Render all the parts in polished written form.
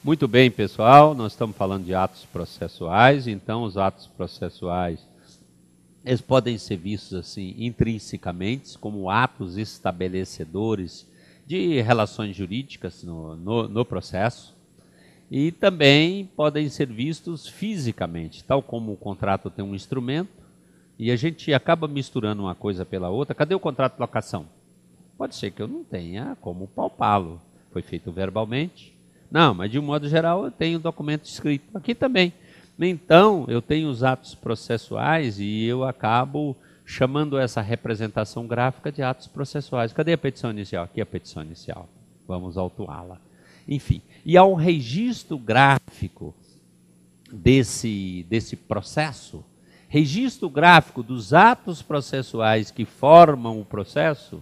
Muito bem, pessoal, nós estamos falando de atos processuais, então os atos processuais, eles podem ser vistos assim intrinsecamente como atos estabelecedores de relações jurídicas no processo e também podem ser vistos fisicamente, tal como o contrato tem um instrumento e a gente acaba misturando uma coisa pela outra. Cadê o contrato de locação? Pode ser que eu não tenha como palpá-lo, foi feito verbalmente. Não, mas de um modo geral eu tenho documento escrito. Aqui também. Então, eu tenho os atos processuais e eu acabo chamando essa representação gráfica de atos processuais. Cadê a petição inicial? Aqui a petição inicial. Vamos autuá-la. Enfim, e ao registro gráfico desse processo, registro gráfico dos atos processuais que formam o processo,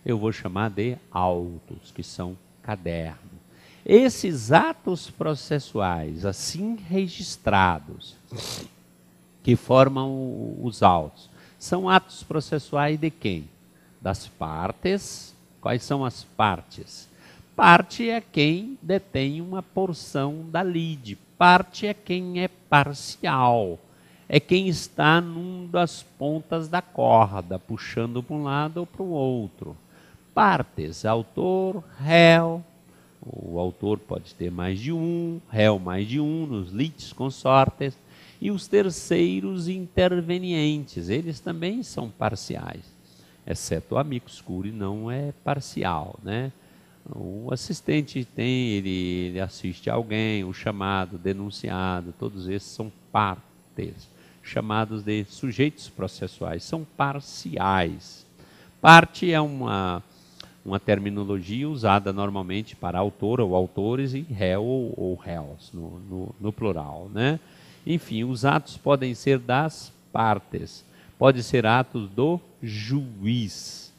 eu vou chamar de autos, que são cadernos. Esses atos processuais, assim registrados, que formam os autos, são atos processuais de quem? Das partes. Quais são as partes? Parte é quem detém uma porção da lide. Parte é quem é parcial. É quem está numa das pontas da corda, puxando para um lado ou para o outro. Partes, autor, réu. O autor pode ter mais de um, réu mais de um, nos litis consortes, e os terceiros intervenientes, eles também são parciais, exceto o amicus curiae não é parcial, né? O assistente tem, ele assiste alguém, o chamado, denunciado, todos esses são partes, chamados de sujeitos processuais, são parciais. Parte é uma terminologia usada normalmente para autor ou autores e réu ou réus, no plural, né? Enfim, os atos podem ser das partes, pode ser atos do juiz.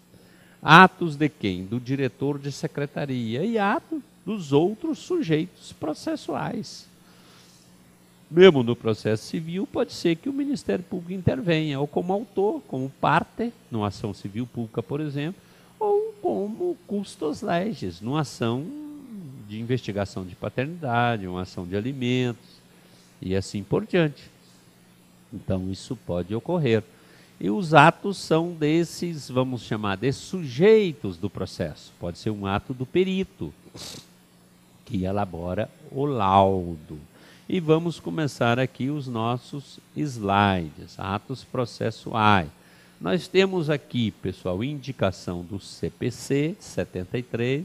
Atos de quem? Do diretor de secretaria e atos dos outros sujeitos processuais. Mesmo no processo civil, pode ser que o Ministério Público intervenha, ou como autor, como parte, numa ação civil pública, por exemplo, ou como custos legis, numa ação de investigação de paternidade, uma ação de alimentos, e assim por diante. Então, isso pode ocorrer. E os atos são desses, vamos chamar de sujeitos do processo. Pode ser um ato do perito, que elabora o laudo. E vamos começar aqui os nossos slides, atos processuais. Nós temos aqui, pessoal, indicação do CPC 73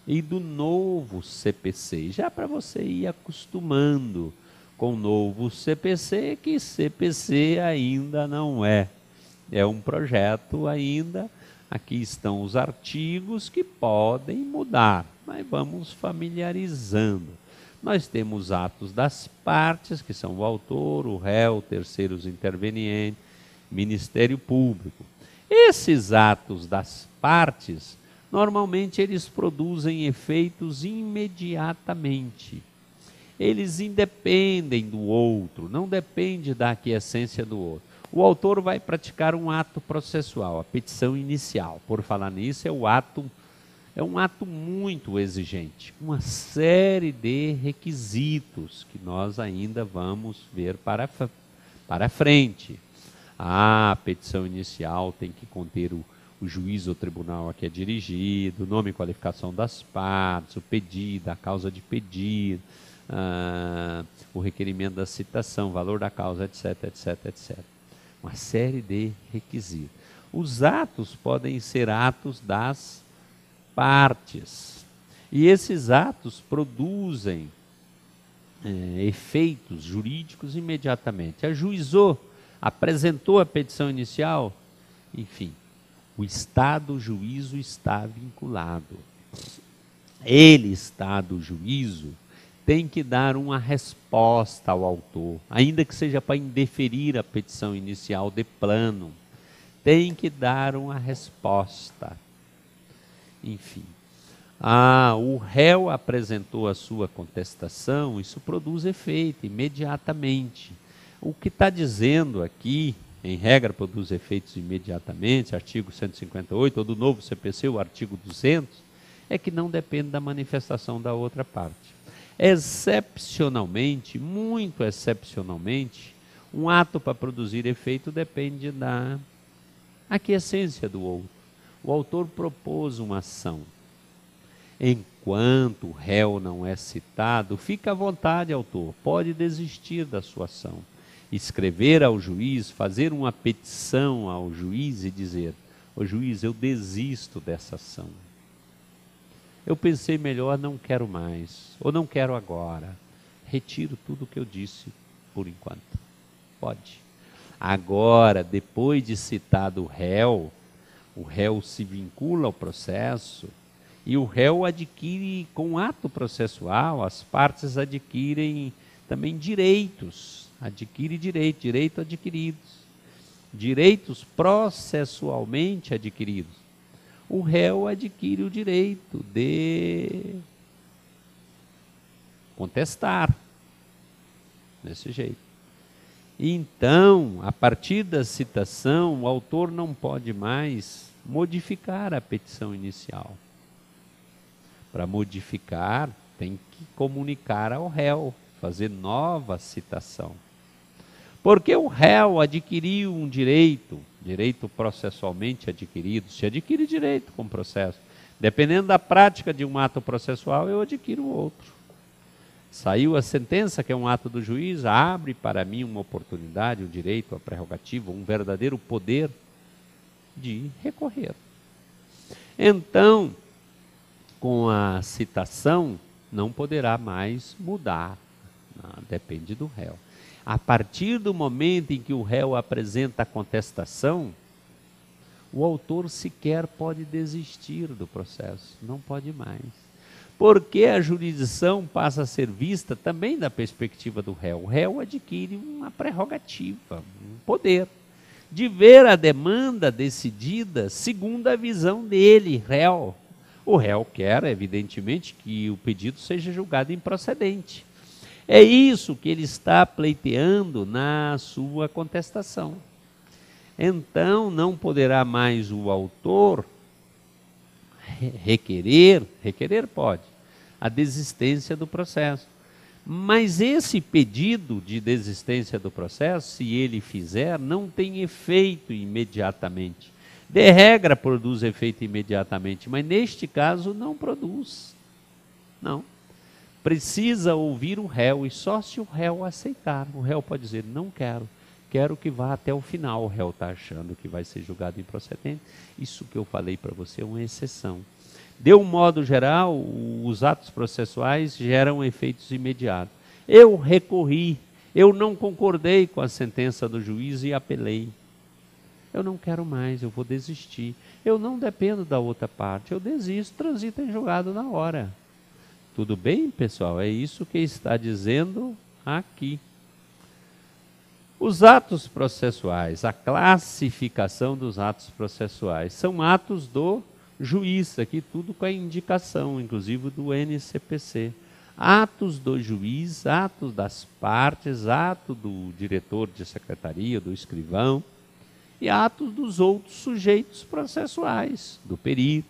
e do novo CPC, já para você ir acostumando com o novo CPC, que CPC ainda não é um projeto ainda. Aqui estão os artigos que podem mudar, mas vamos familiarizando. Nós temos atos das partes, que são o autor, o réu, terceiros intervenientes, Ministério Público. Esses atos das partes, normalmente eles produzem efeitos imediatamente. Eles independem do outro, não depende da aquiescência do outro. O autor vai praticar um ato processual, a petição inicial. Por falar nisso, é um ato muito exigente, uma série de requisitos que nós ainda vamos ver para frente. A petição inicial tem que conter o juiz ou tribunal a que é dirigido, o nome e qualificação das partes, o pedido, a causa de pedido, o requerimento da citação, valor da causa, etc, etc, etc. Uma série de requisitos. Os atos podem ser atos das partes. E esses atos produzem efeitos jurídicos imediatamente. Ajuizou, apresentou a petição inicial, enfim, o estado juízo está vinculado. Ele, estado juízo, tem que dar uma resposta ao autor, ainda que seja para indeferir a petição inicial de plano, tem que dar uma resposta. Enfim, o réu apresentou a sua contestação, isso produz efeito imediatamente. O que está dizendo aqui, em regra produz efeitos imediatamente, artigo 158, ou do novo CPC, o artigo 200, é que não depende da manifestação da outra parte. Excepcionalmente, muito excepcionalmente, um ato para produzir efeito depende da aquiescência do outro. O autor propôs uma ação. Enquanto o réu não é citado, fica à vontade, autor, pode desistir da sua ação. Escrever ao juiz, fazer uma petição ao juiz e dizer: ô juiz, eu desisto dessa ação. Eu pensei melhor, não quero mais, ou não quero agora. Retiro tudo o que eu disse por enquanto. Pode. Agora, depois de citado o réu se vincula ao processo e o réu adquire, com ato processual, as partes adquirem também direitos. Adquire direito adquiridos. Direitos processualmente adquiridos. O réu adquire o direito de contestar, desse jeito. Então, a partir da citação, o autor não pode mais modificar a petição inicial. Para modificar, tem que comunicar ao réu, fazer nova citação. Porque o réu adquiriu um direito processualmente adquirido, se adquire direito com o processo. Dependendo da prática de um ato processual, eu adquiro outro. Saiu a sentença, que é um ato do juiz, abre para mim uma oportunidade, um direito, a prerrogativa, um verdadeiro poder de recorrer. Então, com a citação, não poderá mais mudar, depende do réu. A partir do momento em que o réu apresenta a contestação, o autor sequer pode desistir do processo, não pode mais. Porque a jurisdição passa a ser vista também da perspectiva do réu. O réu adquire uma prerrogativa, um poder, de ver a demanda decidida segundo a visão dele, réu. O réu quer, evidentemente, que o pedido seja julgado improcedente. É isso que ele está pleiteando na sua contestação. Então, não poderá mais o autor requerer pode, a desistência do processo. Mas esse pedido de desistência do processo, se ele fizer, não tem efeito imediatamente. De regra, produz efeito imediatamente, mas neste caso não produz. Não. Precisa ouvir o réu, e só se o réu aceitar. O réu pode dizer: não quero, quero que vá até o final. O réu está achando que vai ser julgado improcedente. Isso que eu falei para você é uma exceção. De um modo geral, os atos processuais geram efeitos imediatos. Eu recorri, eu não concordei com a sentença do juiz e apelei. Eu não quero mais, eu vou desistir. Eu não dependo da outra parte, eu desisto, transito em julgado na hora. Tudo bem, pessoal? É isso que está dizendo aqui. Os atos processuais, a classificação dos atos processuais, são atos do juiz, aqui tudo com a indicação, inclusive do NCPC. Atos do juiz, atos das partes, ato do diretor de secretaria, do escrivão, e atos dos outros sujeitos processuais, do perito,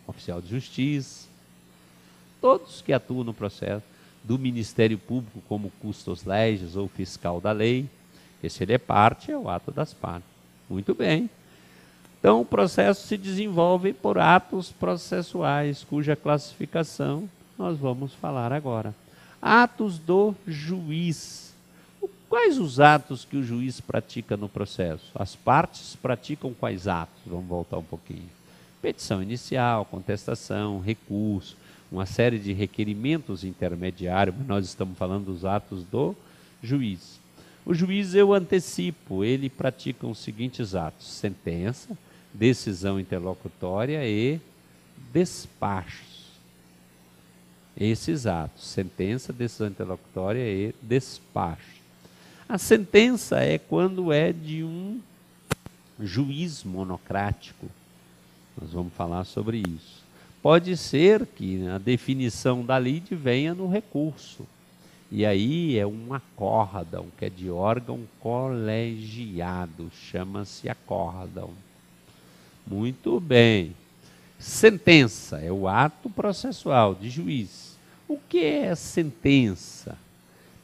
oficial de justiça, todos que atuam no processo, do Ministério Público como custos legis ou fiscal da lei. Esse ele é parte, é o ato das partes. Muito bem. Então o processo se desenvolve por atos processuais, cuja classificação nós vamos falar agora. Atos do juiz. Quais os atos que o juiz pratica no processo? As partes praticam quais atos? Vamos voltar um pouquinho. Petição inicial, contestação, recurso, uma série de requerimentos intermediários, mas nós estamos falando dos atos do juiz. O juiz, eu antecipo, ele pratica os seguintes atos: sentença, decisão interlocutória e despachos. Esses atos, sentença, decisão interlocutória e despacho. A sentença é quando é de um juiz monocrático. Nós vamos falar sobre isso. Pode ser que a definição da lide venha no recurso. E aí é um acórdão, que é de órgão colegiado, chama-se acórdão. Muito bem. Sentença é o ato processual de juiz. O que é sentença?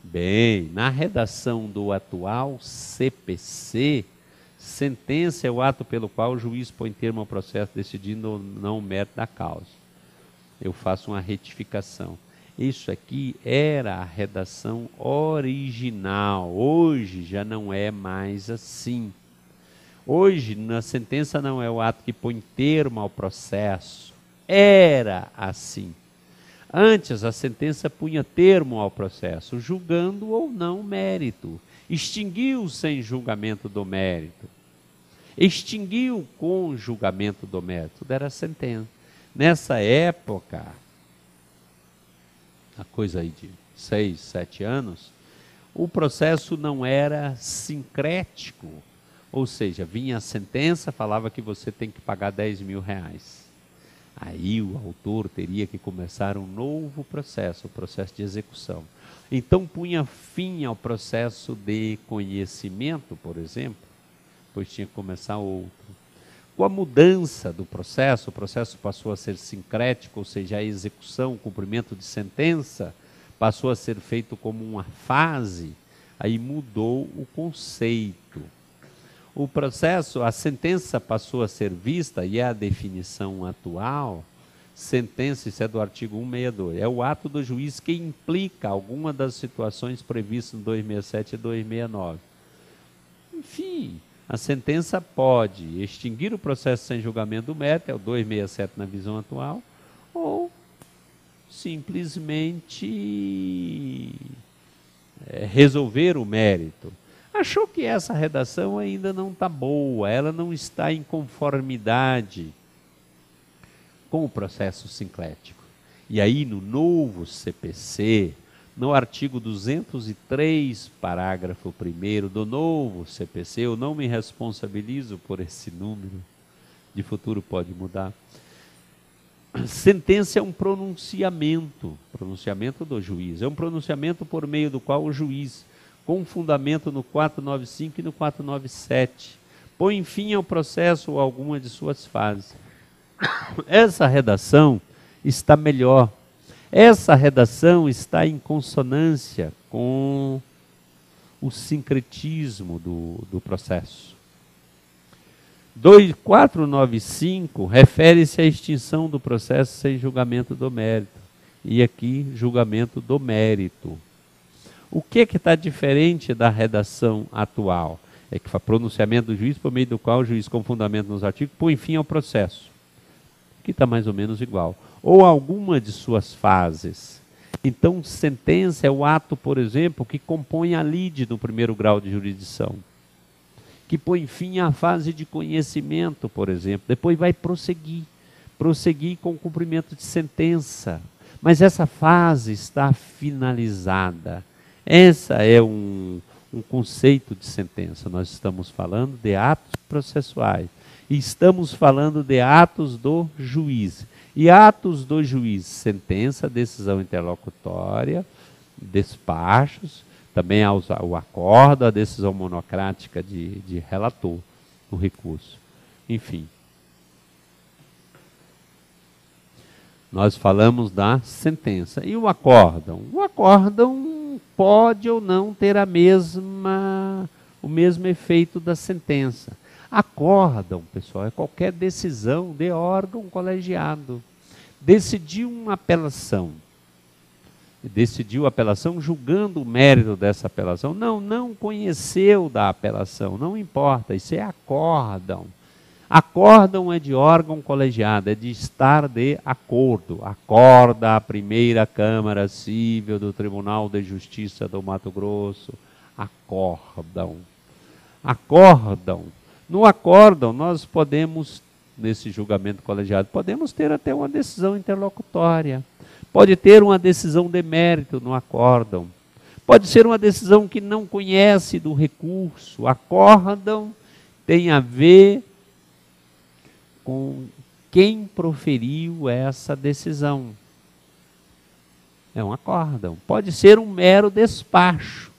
Bem, na redação do atual CPC, sentença é o ato pelo qual o juiz põe termo ao processo decidindo ou não o mérito da causa. Eu faço uma retificação. Isso aqui era a redação original. Hoje já não é mais assim. Hoje, na sentença não é o ato que põe termo ao processo. Era assim. Antes, a sentença punha termo ao processo, julgando ou não o mérito. Extinguiu sem julgamento do mérito. Extinguiu com julgamento do mérito. Tudo era sentença. Nessa época, a coisa aí de 6, 7 anos, o processo não era sincrético. Ou seja, vinha a sentença, falava que você tem que pagar 10 mil reais. Aí o autor teria que começar um novo processo, o processo de execução. Então punha fim ao processo de conhecimento, por exemplo, pois tinha que começar outro. Com a mudança do processo, o processo passou a ser sincrético, ou seja, a execução, o cumprimento de sentença, passou a ser feito como uma fase, aí mudou o conceito. O processo, a sentença passou a ser vista, e é a definição atual, sentença, isso é do artigo 162, é o ato do juiz que implica alguma das situações previstas no 267 e 269. Enfim, a sentença pode extinguir o processo sem julgamento do mérito, é o 267 na visão atual, ou simplesmente resolver o mérito. Achou que essa redação ainda não está boa, ela não está em conformidade com o processo sincrético. E aí no novo CPC, no artigo 203, parágrafo 1º do novo CPC, eu não me responsabilizo por esse número, de futuro pode mudar. Sentença é um pronunciamento do juiz, é um pronunciamento por meio do qual o juiz, com fundamento no 495 e no 497, põe fim ao processo ou alguma de suas fases. Essa redação está melhor. Essa redação está em consonância com o sincretismo do processo. 495 refere-se à extinção do processo sem julgamento do mérito. E aqui, julgamento do mérito. O que está diferente da redação atual? É que o pronunciamento do juiz, por meio do qual o juiz, com fundamento nos artigos, põe fim ao processo. Que está mais ou menos igual. Ou alguma de suas fases. Então, sentença é o ato, por exemplo, que compõe a lide no primeiro grau de jurisdição. Que põe fim à fase de conhecimento, por exemplo. Depois vai prosseguir com o cumprimento de sentença. Mas essa fase está finalizada. Essa é um conceito de sentença. Nós estamos falando de atos processuais. E estamos falando de atos do juiz. E atos do juiz, sentença, decisão interlocutória, despachos, também o acordo, a decisão monocrática de relator no recurso. Enfim. Nós falamos da sentença. E o acórdão? O acórdão pode ou não ter o mesmo efeito da sentença. Acórdão, pessoal, é qualquer decisão de órgão colegiado. Decidiu uma apelação. Decidiu a apelação julgando o mérito dessa apelação. Não conheceu da apelação, não importa, isso é acórdão. Acórdão é de órgão colegiado, é de estar de acordo. Acorda a primeira Câmara Civil do Tribunal de Justiça do Mato Grosso. Acórdão. Acórdão. No acórdão, nós podemos, nesse julgamento colegiado, podemos ter até uma decisão interlocutória. Pode ter uma decisão de mérito no acórdão. Pode ser uma decisão que não conhece do recurso. Acórdão tem a ver com quem proferiu essa decisão. É um acórdão. Pode ser um mero despacho,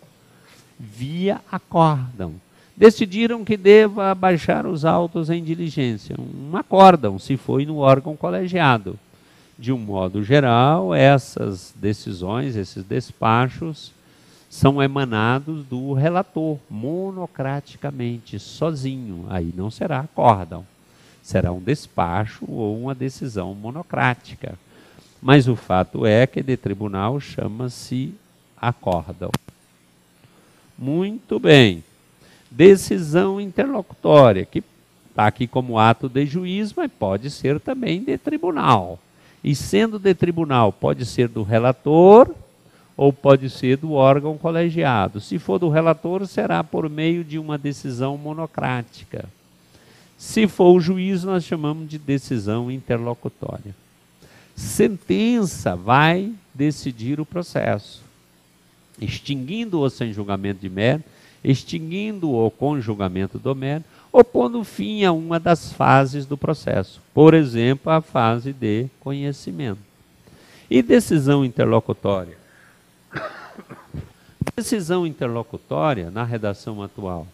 via acórdão. Decidiram que deva abaixar os autos em diligência. Um acórdão, se foi no órgão colegiado. De um modo geral, essas decisões, esses despachos, são emanados do relator, monocraticamente, sozinho. Aí não será acórdão, será um despacho ou uma decisão monocrática. Mas o fato é que de tribunal chama-se acórdão. Muito bem. Decisão interlocutória, que está aqui como ato de juiz, mas pode ser também de tribunal. E sendo de tribunal, pode ser do relator ou pode ser do órgão colegiado. Se for do relator, será por meio de uma decisão monocrática. Se for o juiz, nós chamamos de decisão interlocutória. Sentença vai decidir o processo, extinguindo-o sem julgamento de mérito, extinguindo-o com julgamento do mérito, ou pondo fim a uma das fases do processo, por exemplo, a fase de conhecimento. E decisão interlocutória? Decisão interlocutória, na redação atual,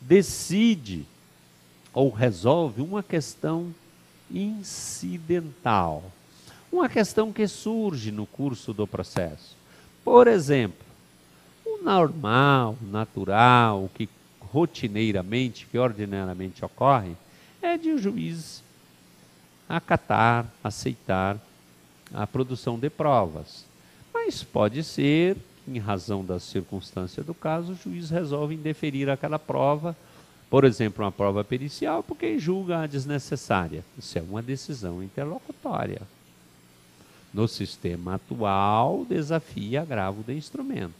decide ou resolve uma questão incidental, uma questão que surge no curso do processo. Por exemplo, o normal, natural, o que rotineiramente, que ordinariamente ocorre, é de o juiz acatar, aceitar a produção de provas. Mas pode ser, em razão da circunstância do caso, o juiz resolve indeferir aquela prova, por exemplo, uma prova pericial, porque julga desnecessária. Isso é uma decisão interlocutória. No sistema atual, desafia agravo de instrumento.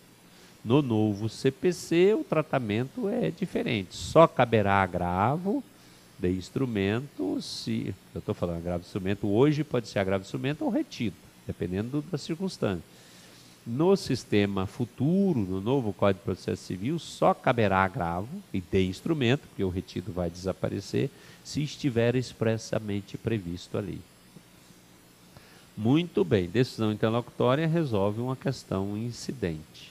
No novo CPC, o tratamento é diferente. Só caberá agravo de instrumento se... Eu estou falando agravo de instrumento, hoje pode ser agravo de instrumento ou retido, dependendo da circunstância. No sistema futuro, no novo Código de Processo Civil, só caberá agravo e de instrumento, porque o retido vai desaparecer, se estiver expressamente previsto ali. Muito bem, decisão interlocutória resolve uma questão incidente.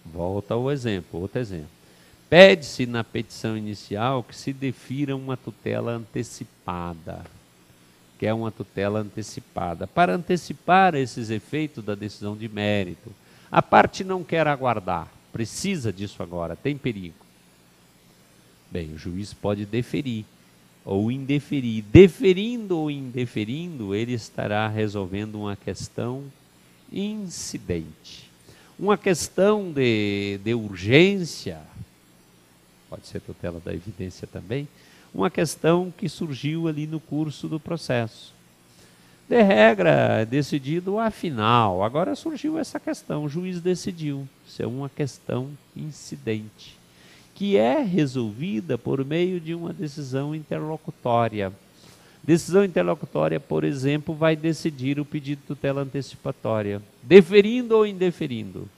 Volta ao exemplo, outro exemplo. Pede-se na petição inicial que se defira uma tutela antecipada, que é uma tutela antecipada, para antecipar esses efeitos da decisão de mérito. A parte não quer aguardar, precisa disso agora, tem perigo. Bem, o juiz pode deferir ou indeferir. Deferindo ou indeferindo, ele estará resolvendo uma questão incidente. Uma questão de urgência, pode ser tutela da evidência também, uma questão que surgiu ali no curso do processo. De regra, decidido afinal, agora surgiu essa questão, o juiz decidiu, isso é uma questão incidente, que é resolvida por meio de uma decisão interlocutória. Decisão interlocutória, por exemplo, vai decidir o pedido de tutela antecipatória, deferindo ou indeferindo.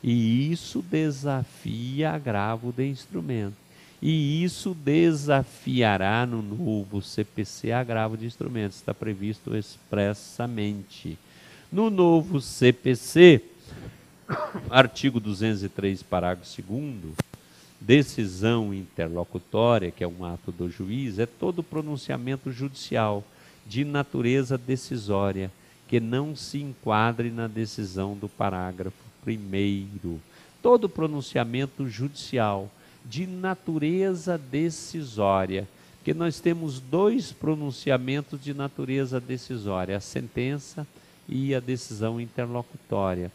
E isso desafia agravo de instrumento. E isso desafiará no novo CPC agravo de instrumentos, está previsto expressamente. No novo CPC, artigo 203, parágrafo 2º, decisão interlocutória, que é um ato do juiz, é todo pronunciamento judicial de natureza decisória, que não se enquadre na decisão do parágrafo 1º. Todo pronunciamento judicial de natureza decisória, porque nós temos dois pronunciamentos de natureza decisória, a sentença e a decisão interlocutória.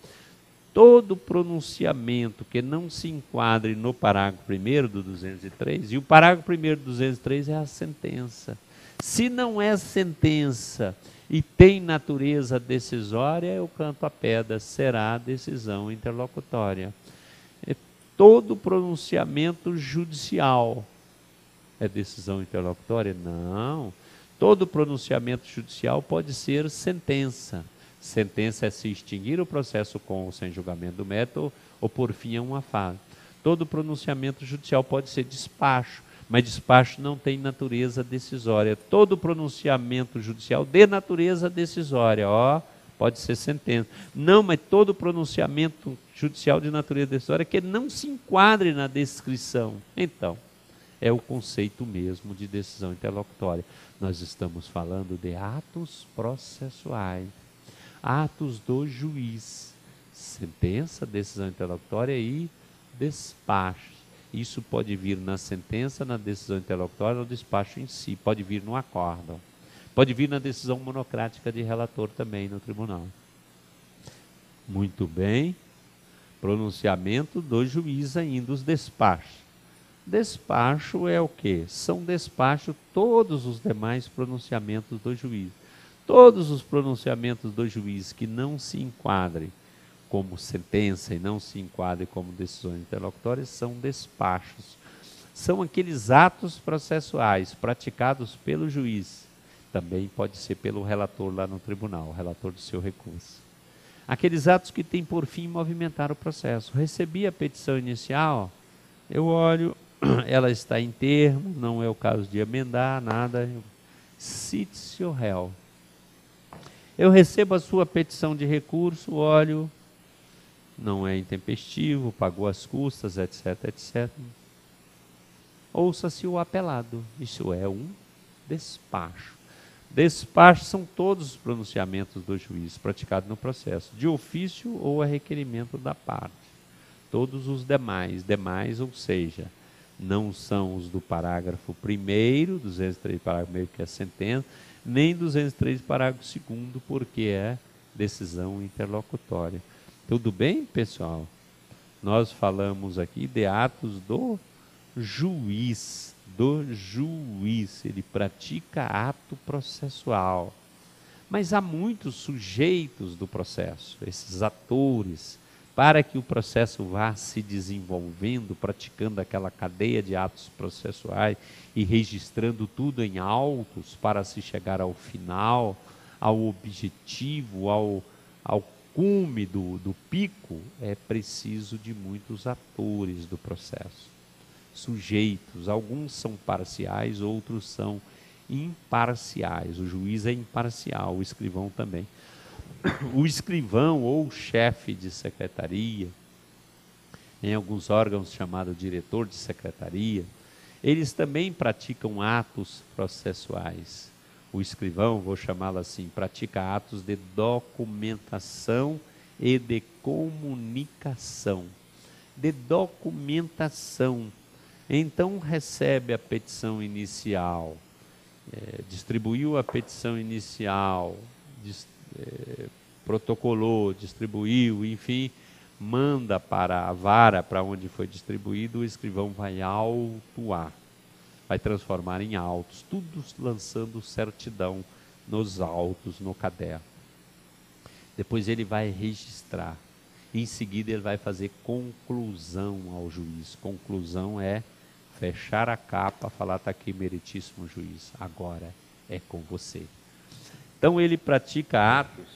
Todo pronunciamento que não se enquadre no parágrafo 1º do 203, e o parágrafo 1º do 203 é a sentença. Se não é sentença e tem natureza decisória, eu canto a pedra, será decisão interlocutória. Todo pronunciamento judicial é decisão interlocutória? Não. Todo pronunciamento judicial pode ser sentença. Sentença é se extinguir o processo com ou sem julgamento do mérito ou por fim a uma fase. Todo pronunciamento judicial pode ser despacho, mas despacho não tem natureza decisória. Todo pronunciamento judicial de natureza decisória, pode ser sentença. Não, mas todo pronunciamento judicial de natureza decisória que não se enquadre na descrição. Então, é o conceito mesmo de decisão interlocutória. Nós estamos falando de atos processuais. Atos do juiz: sentença, decisão interlocutória e despacho. Isso pode vir na sentença, na decisão interlocutória, no despacho em si, pode vir no acórdão, pode vir na decisão monocrática de relator também no tribunal. Muito bem. Pronunciamento do juiz ainda, os despachos. Despacho é o quê? São despacho todos os demais pronunciamentos do juiz. Todos os pronunciamentos do juiz que não se enquadrem como sentença e não se enquadrem como decisões interlocutórias são despachos. São aqueles atos processuais praticados pelo juiz. Também pode ser pelo relator lá no tribunal, o relator do seu recurso. Aqueles atos que têm por fim movimentar o processo. Recebi a petição inicial, eu olho, ela está em termo, não é o caso de emendar nada. Cite-se o réu. Eu recebo a sua petição de recurso, olho, não é intempestivo, pagou as custas, etc, etc. Ouça-se o apelado. Isso é um despacho. Despacho são todos os pronunciamentos do juiz praticados no processo, de ofício ou a requerimento da parte. Todos os demais, ou seja, não são os do parágrafo 1º, 203 parágrafo 1º, que é a sentença, nem 203 parágrafo 2º, porque é decisão interlocutória. Tudo bem, pessoal? Nós falamos aqui de atos do juiz. Ele pratica ato processual. Mas há muitos sujeitos do processo, esses atores, para que o processo vá se desenvolvendo, praticando aquela cadeia de atos processuais e registrando tudo em autos para se chegar ao final, ao objetivo, ao cume do pico, é preciso de muitos atores do processo. Sujeitos, alguns são parciais, outros são imparciais. O juiz é imparcial, o escrivão também. O escrivão ou chefe de secretaria, em alguns órgãos chamado diretor de secretaria, eles também praticam atos processuais. O escrivão, vou chamá-lo assim, pratica atos de documentação e de comunicação. De documentação. Então recebe a petição inicial, distribuiu a petição inicial, protocolou, distribuiu, enfim, manda para a vara para onde foi distribuído, o escrivão vai autuar, vai transformar em autos, tudo lançando certidão nos autos, no caderno. Depois ele vai registrar, em seguida ele vai fazer conclusão ao juiz. Conclusão é fechar a capa, falar: está aqui, meritíssimo juiz, agora é com você. Então ele pratica atos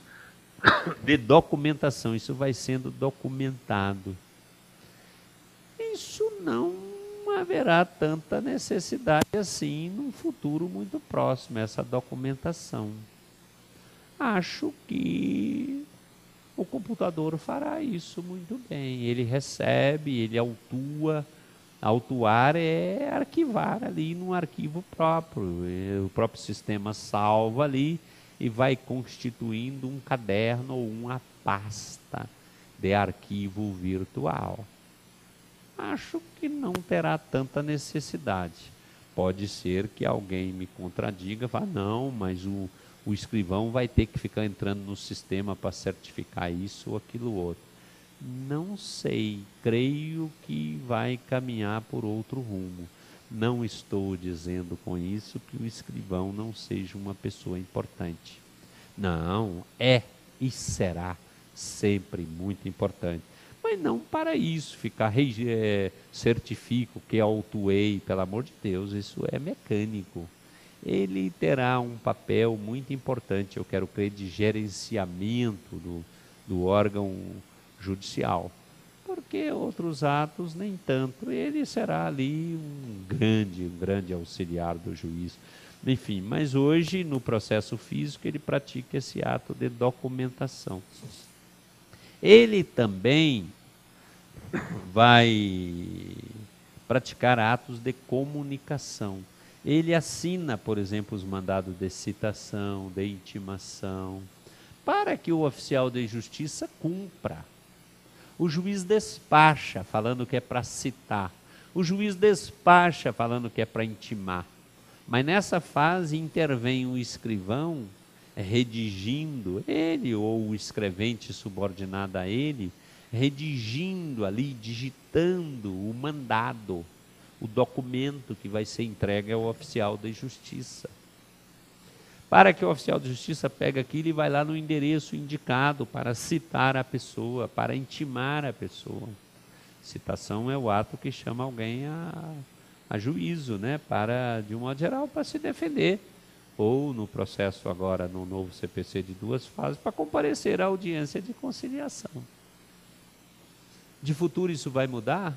de documentação, isso vai sendo documentado. Isso não haverá tanta necessidade assim num futuro muito próximo, essa documentação. Acho que o computador fará isso muito bem. Ele recebe, ele autua. Autuar é arquivar ali num arquivo próprio. O próprio sistema salva ali e vai constituindo um caderno ou uma pasta de arquivo virtual. Acho que não terá tanta necessidade. Pode ser que alguém me contradiga, vá, não, mas o escrivão vai ter que ficar entrando no sistema para certificar isso ou aquilo outro. Não sei, creio que vai caminhar por outro rumo. Não estou dizendo com isso que o escrivão não seja uma pessoa importante. Não, é e será sempre muito importante. Mas não para isso, ficar certifico que autuei, pelo amor de Deus, isso é mecânico. Ele terá um papel muito importante, eu quero crer, de gerenciamento do órgão judicial, porque outros atos nem tanto. Ele será ali um grande auxiliar do juiz, enfim. Mas hoje no processo físico ele pratica esse ato de documentação. Ele também vai praticar atos de comunicação. Ele assina, por exemplo, os mandados de citação, de intimação. para que o oficial de justiça cumpra. O juiz despacha falando que é para citar. O juiz despacha falando que é para intimar. Mas nessa fase intervém o escrivão redigindo, ele ou o escrevente subordinado a ele, redigindo ali, digitando o mandado, o documento que vai ser entregue ao oficial de justiça. Para que o oficial de justiça pegue aquilo e vai lá no endereço indicado para citar a pessoa, para intimar a pessoa. Citação é o ato que chama alguém a juízo, né? Para, de um modo geral, para se defender. Ou no processo agora, no novo CPC de 2 fases, para comparecer à audiência de conciliação. De futuro isso vai mudar?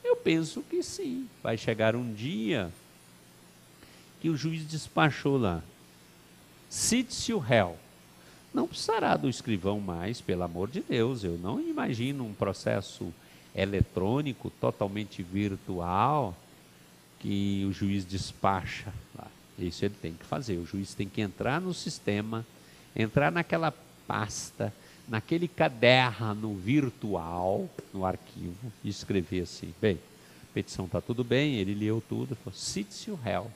Eu penso que sim. Vai chegar um dia que o juiz despachou lá. Cite-se o réu. Não precisará do escrivão mais, pelo amor de Deus. Eu não imagino um processo eletrônico, totalmente virtual, que o juiz despacha lá. Isso ele tem que fazer. O juiz tem que entrar no sistema, entrar naquela pasta, naquele caderno virtual, no arquivo, e escrever assim: bem, petição está tudo bem, ele leu tudo, falou: cite-se o réu.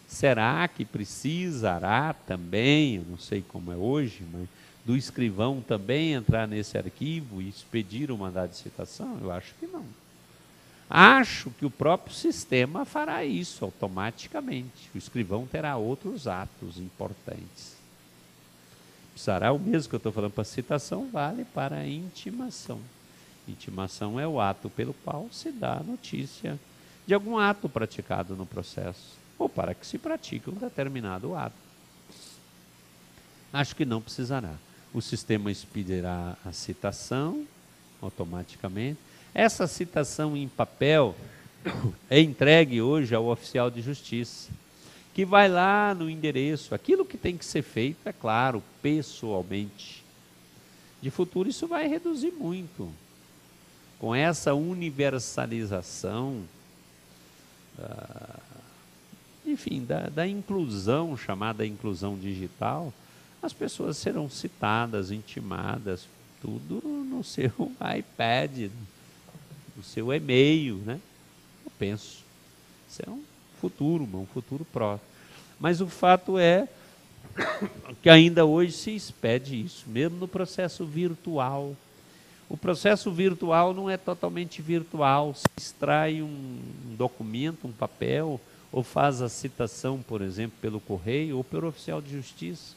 Será que precisará também, eu não sei como é hoje, mas do escrivão também entrar nesse arquivo e expedir o mandado de citação? Eu acho que não. Acho que o próprio sistema fará isso automaticamente. O escrivão terá outros atos importantes. Precisará o mesmo que eu estou falando para citação, vale para a intimação. Intimação é o ato pelo qual se dá a notícia de algum ato praticado no processo, ou para que se pratique um determinado ato. Acho que não precisará. O sistema expedirá a citação automaticamente. Essa citação em papel é entregue hoje ao oficial de justiça, que vai lá no endereço. Aquilo que tem que ser feito, é claro, pessoalmente. De futuro isso vai reduzir muito. Com essa universalização, enfim, da inclusão, chamada inclusão digital, as pessoas serão citadas, intimadas, tudo no seu iPad, no seu e-mail, né? Eu penso. Isso é um futuro próximo. Mas o fato é que ainda hoje se expede isso, mesmo no processo virtual. O processo virtual não é totalmente virtual. Se extrai um documento, um papel, ou faz a citação, por exemplo, pelo correio ou pelo oficial de justiça.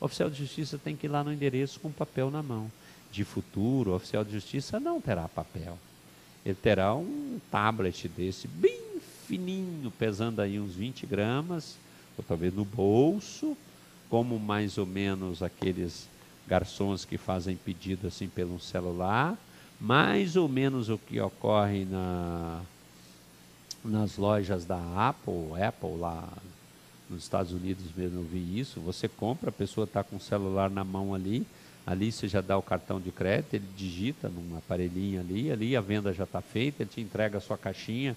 O oficial de justiça tem que ir lá no endereço com o papel na mão. De futuro, o oficial de justiça não terá papel. Ele terá um tablet desse, bem fininho, pesando aí uns 20 gramas, ou talvez no bolso, como mais ou menos aqueles garçons que fazem pedido assim pelo celular, mais ou menos o que ocorre nas lojas da Apple lá nos Estados Unidos mesmo eu vi isso. Você compra, a pessoa está com o celular na mão ali você já dá o cartão de crédito, ele digita num aparelhinho ali a venda já está feita, ele te entrega a sua caixinha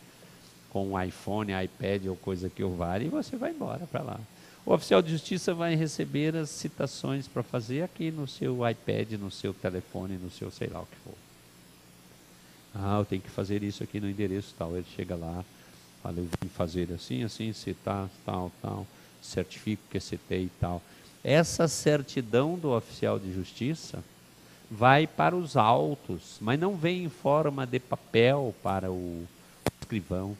com um iPhone, iPad ou coisa que o vale, e você vai embora para lá. O oficial de justiça vai receber as citações para fazer aqui no seu iPad, no seu telefone, no seu sei lá o que for. Eu tenho que fazer isso aqui no endereço tal. Ele chega lá, fala: eu vim fazer assim, citar, tal, certifico que citei e tal. Essa certidão do oficial de justiça vai para os autos, mas não vem em forma de papel para o escrivão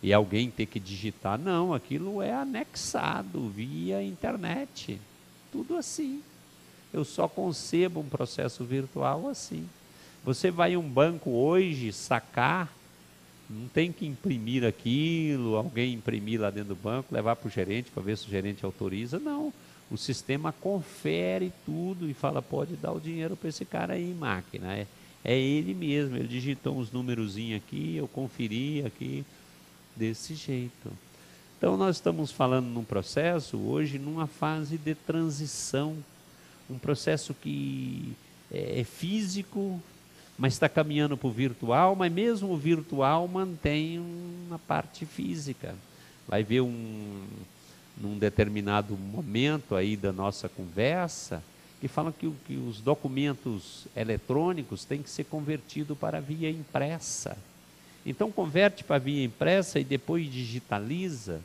e alguém ter que digitar. Não, aquilo é anexado via internet, tudo assim. Eu só concebo um processo virtual assim. Você vai a um banco hoje sacar, não tem que imprimir aquilo, alguém imprimir lá dentro do banco, levar para o gerente para ver se o gerente autoriza. Não, o sistema confere tudo e fala: pode dar o dinheiro para esse cara aí em máquina. É ele mesmo, ele digitou uns numerozinhos aqui, eu conferi aqui, desse jeito. Então nós estamos falando num processo hoje, numa fase de transição, um processo que é físico, mas está caminhando para o virtual, mas mesmo o virtual mantém uma parte física. Vai ver num determinado momento aí da nossa conversa, que falam que os documentos eletrônicos têm que ser convertidos para a via impressa. Então converte para a via impressa e depois digitaliza.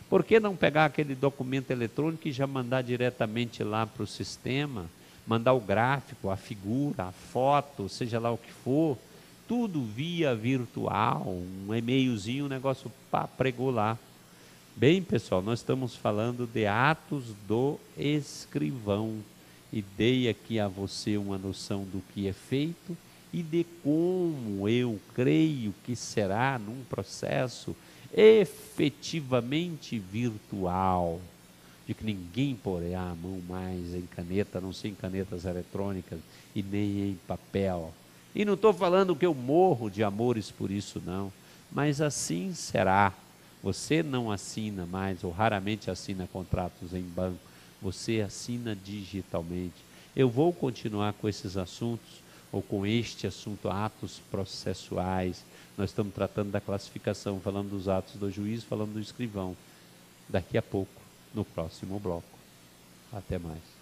Por que não pegar aquele documento eletrônico e já mandar diretamente lá para o sistema, mandar o gráfico, a figura, a foto, seja lá o que for, tudo via virtual, um e-mailzinho, um negócio pregou lá. Bem, pessoal, nós estamos falando de Atos do Escrivão e dei aqui a você uma noção do que é feito e de como eu creio que será num processo efetivamente virtual, de que ninguém porá a mão mais em caneta, a não ser em canetas eletrônicas e nem em papel. E não estou falando que eu morro de amores por isso, não, mas assim será. Você não assina mais, ou raramente assina contratos em banco, você assina digitalmente. Eu vou continuar com esses assuntos, ou com este assunto, atos processuais. Nós estamos tratando da classificação, falando dos atos do juiz, falando do escrivão. Daqui a pouco, no próximo bloco. Até mais.